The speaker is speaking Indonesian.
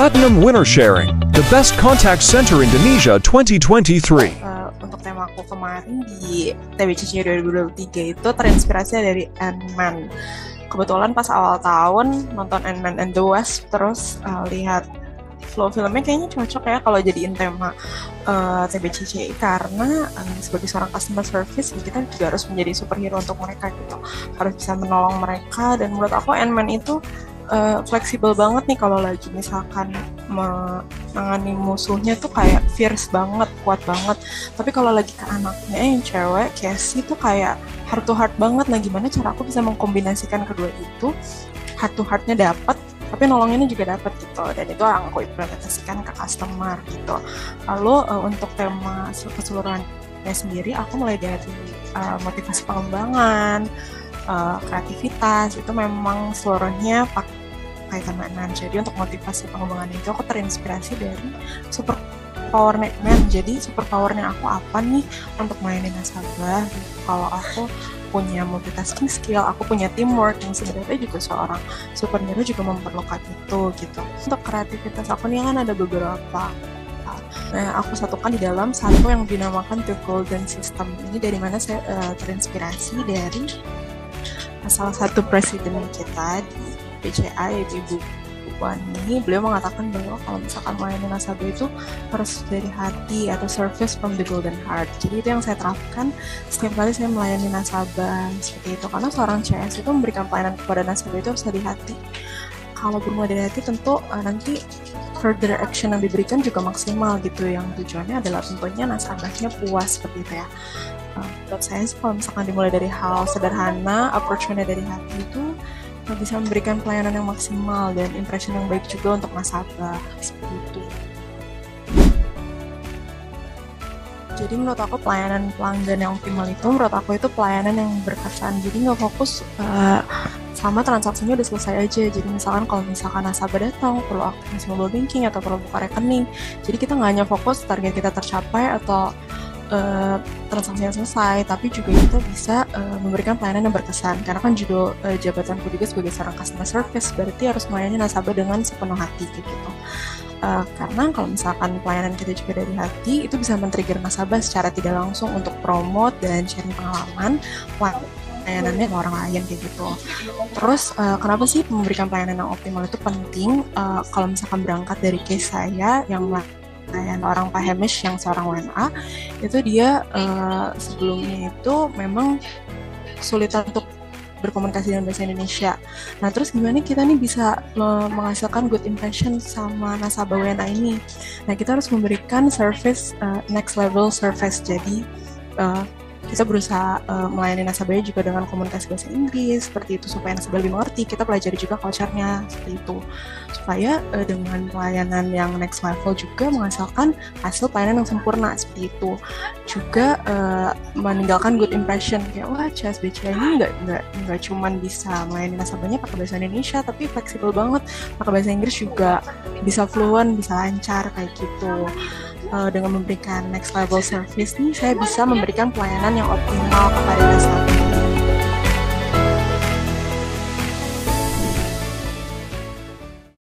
Platinum Winner Sharing, the best contact center Indonesia 2023. Untuk tema aku kemarin di TBCC 2023 itu terinspirasi dari Ant-Man. Kebetulan pas awal tahun nonton Ant-Man and the Wasp, terus lihat flow filmnya kayaknya cocok ya kalau jadiin tema TBCC, karena sebagai seorang customer service kita juga harus menjadi superhero untuk mereka gitu, harus bisa menolong mereka. Dan menurut aku Ant-Man itu fleksibel banget nih kalau lagi misalkan menangani musuhnya tuh kayak fierce banget, kuat banget. Tapi kalau lagi ke anaknya yang cewek, Cassie tuh kayak heart to heart banget. Nah gimana cara aku bisa mengkombinasikan kedua itu, heart to heartnya dapat tapi nolonginnya juga dapat gitu, dan itu yang aku implementasikan ke customer gitu. Lalu untuk tema keseluruhannya sendiri aku mulai dari motivasi pengembangan, kreativitas, itu memang seluruhnya pakai teman. Jadi untuk motivasi pengembangan itu aku terinspirasi dari super power man. Jadi super powernya aku apa nih untuk melayani nasabah? Kalau aku punya multitasking skill, aku punya teamwork, yang sebenarnya juga seorang superhero juga memerlukan itu gitu. Untuk kreativitas aku nih kan ada beberapa. Nah, aku satukan di dalam satu yang dinamakan The Golden System. Ini dari mana saya terinspirasi dari salah satu presiden kita di BCA, yaitu Ibu Puan. Ini beliau mengatakan bahwa kalau misalkan melayani nasabah itu harus dari hati atau service from the golden heart. Jadi itu yang saya terapkan setiap kali saya melayani nasabah seperti itu, karena seorang CS itu memberikan pelayanan kepada nasabah itu harus dari hati. Kalau bermula dari hati tentu nanti further action yang diberikan juga maksimal gitu, yang tujuannya adalah tentunya nasabahnya puas seperti itu ya. Menurut saya sih kalau misalkan dimulai dari hal sederhana, approach-nya dari hati itu bisa memberikan pelayanan yang maksimal dan impression yang baik juga untuk nasabah seperti itu. Jadi menurut aku pelayanan pelanggan yang optimal itu, menurut aku itu pelayanan yang berkesan. Jadi nggak fokus sama transaksinya udah selesai aja. Jadi misalkan kalau misalkan nasabah datang perlu aktifasi mobile banking atau perlu buka rekening, jadi kita nggak hanya fokus target kita tercapai atau transaksi yang selesai, tapi juga kita bisa memberikan pelayanan yang berkesan. Karena kan judul jabatanku juga sebagai seorang customer service, berarti harus melayani nasabah dengan sepenuh hati gitu. Karena kalau misalkan pelayanan kita juga dari hati, itu bisa men-trigger nasabah secara tidak langsung untuk promote dan sharing pengalaman pelayanannya ke orang lain kayak gitu. Terus kenapa sih memberikan pelayanan yang optimal itu penting? Kalau misalkan berangkat dari case saya yang orang Pak Hamish yang seorang WNA, itu dia sebelumnya itu memang sulit untuk berkomunikasi dengan bahasa Indonesia. Nah terus gimana kita nih bisa menghasilkan good impression sama nasabah WNA ini? Nah kita harus memberikan service next level service. Jadi kita berusaha melayani nasabahnya juga dengan komunikasi bahasa Inggris seperti itu, supaya nasabah lebih mengerti. Kita pelajari juga culture-nya seperti itu, supaya dengan pelayanan yang next level juga menghasilkan hasil pelayanan yang sempurna seperti itu. Juga meninggalkan good impression, kayak wah CSBC ini nggak cuman bisa melayani nasabahnya pakai bahasa Indonesia, tapi fleksibel banget, pakai bahasa Inggris juga bisa fluent, bisa lancar kayak gitu. Dengan memberikan next level service nih, saya bisa memberikan pelayanan yang optimal kepada nasabah.